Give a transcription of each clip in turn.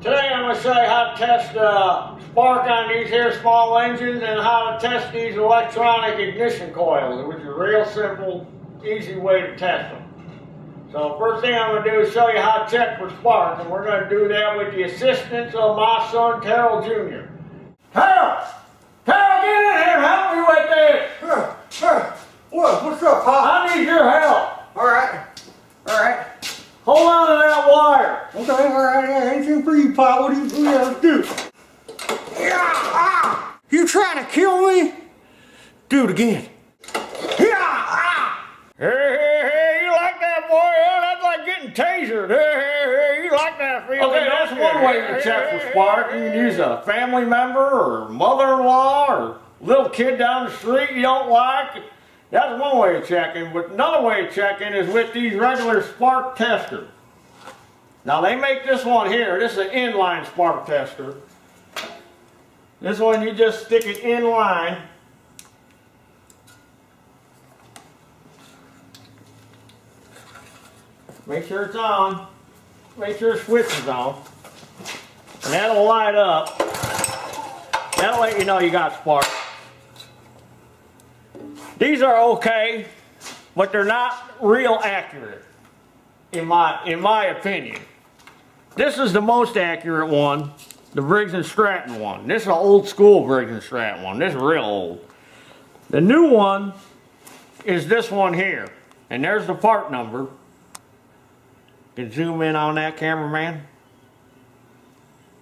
Today I'm going to show you how to test spark on these here small engines and how to test these electronic ignition coils, which is a real simple, easy way to test them. So first thing I'm going to do is show you how to check for spark, and we're going to do that with the assistance of my son Taryl Jr. Taryl! Taryl, get in here and help me with this! What's up, Pop? I need your help! Alright. Hold on to that wire! Okay, alright, anything for you, Pop. What do you have to do? You trying to kill me? Do it again. Hey, you like that, boy? Yeah, that's like getting tasered. Hey, you like that feeling? Okay, that's one way to check for spark. You can use a family member or mother-in-law or little kid down the street you don't like. That's one way of checking, but another way of checking is with these regular spark testers. Now they make this one here. This is an inline spark tester. This one you just stick it in line. Make sure it's on. Make sure the switch is on. And that'll light up. That'll let you know you got spark. These are okay, but they're not real accurate, in my opinion. This is the most accurate one, the Briggs & Stratton one. This is an old school Briggs & Stratton one. This is real old. The new one is this one here, and there's the part number. You can zoom in on that, cameraman.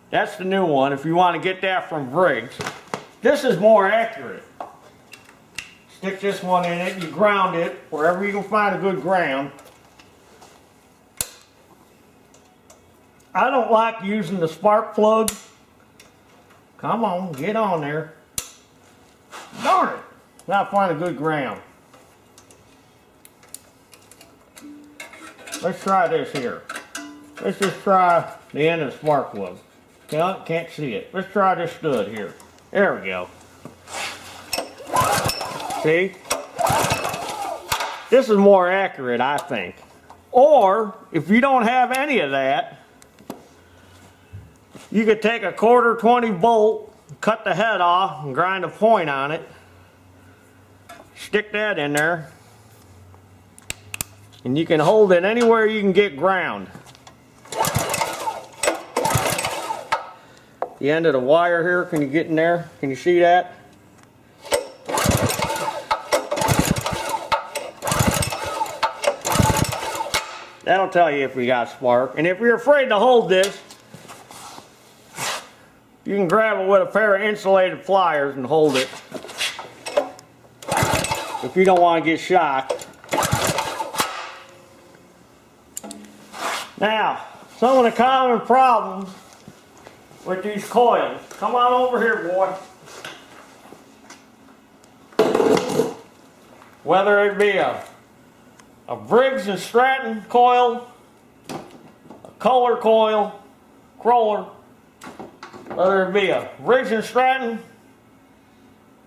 That's the new one if you want to get that from Briggs. This is more accurate. Stick this one in it, you ground it wherever you can find a good ground. I don't like using the spark plug. Come on, get on there. Darn it. Now find a good ground. Let's try this here. Let's just try the end of the spark plug. Can't see it. Let's try this stud here. There we go. See? This is more accurate, I think. Or, if you don't have any of that, you could take a 1/4 bolt, cut the head off, and grind a point on it. Stick that in there. And you can hold it anywhere you can get ground. The end of the wire here, can you get in there? Can you see that? That'll tell you if we got spark. And if you're afraid to hold this, you can grab it with a pair of insulated pliers and hold it. If you don't want to get shocked. Now, some of the common problems with these coils. Come on over here, boy. Whether it be a Briggs & Stratton coil, a Kohler coil, Kroller, whether it be a Briggs & Stratton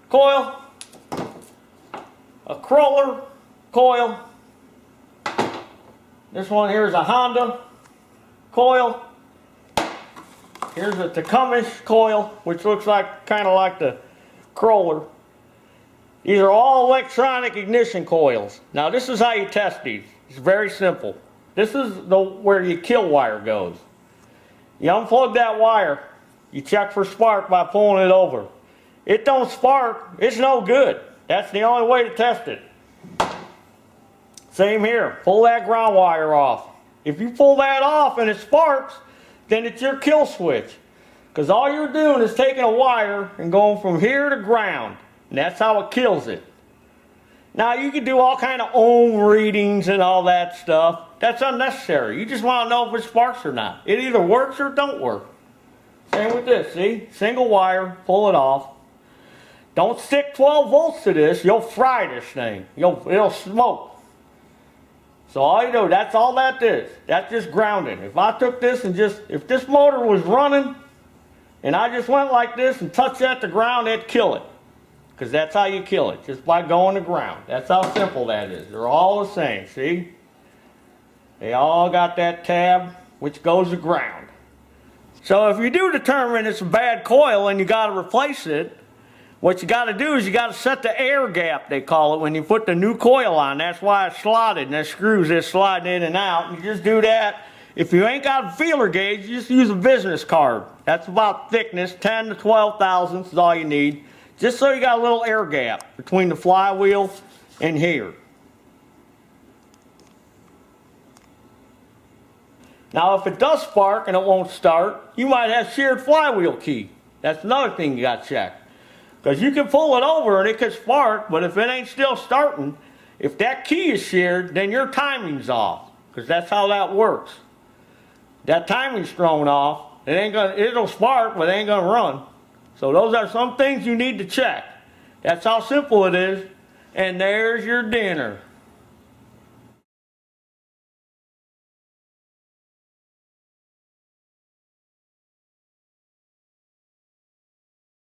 coil, a Kroller coil, this one here is a Honda coil, here's a Takumish coil, which looks like kind of like the Kroller. These are all electronic ignition coils. Now this is how you test these. It's very simple. This is where your kill wire goes. You unplug that wire. You check for spark by pulling it over. It don't spark, it's no good. That's the only way to test it. Same here. Pull that ground wire off. If you pull that off and it sparks, then it's your kill switch. Because all you're doing is taking a wire and going from here to ground. And that's how it kills it. Now you can do all kind of ohm readings and all that stuff. That's unnecessary. You just want to know if it sparks or not. It either works or don't work. Same with this, see? Single wire, pull it off. Don't stick 12 volts to this. You'll fry this thing. It'll smoke. So all you do, that's all that is. That's just grounding. If I took this and if this motor was running and I just went like this and touched that to ground, it'd kill it. Because that's how you kill it, just by going to ground. That's how simple that is. They're all the same, see? They all got that tab which goes to ground. So if you do determine it's a bad coil and you got to replace it, what you got to do is you got to set the air gap, they call it, when you put the new coil on. That's why it's slotted and that screws is sliding in and out. You just do that. If you ain't got a feeler gauge, you just use a business card. That's about thickness, 10 to 12 thousandths is all you need. Just so you got a little air gap between the flywheel and here. Now if it does spark and it won't start, you might have sheared flywheel key. That's another thing you got to check. Because you can pull it over and it could spark, but if it ain't still starting, if that key is sheared, then your timing's off. Because that's how that works. That timing's thrown off. It'll spark, but it ain't gonna run. So those are some things you need to check. That's how simple it is. And there's your dinner.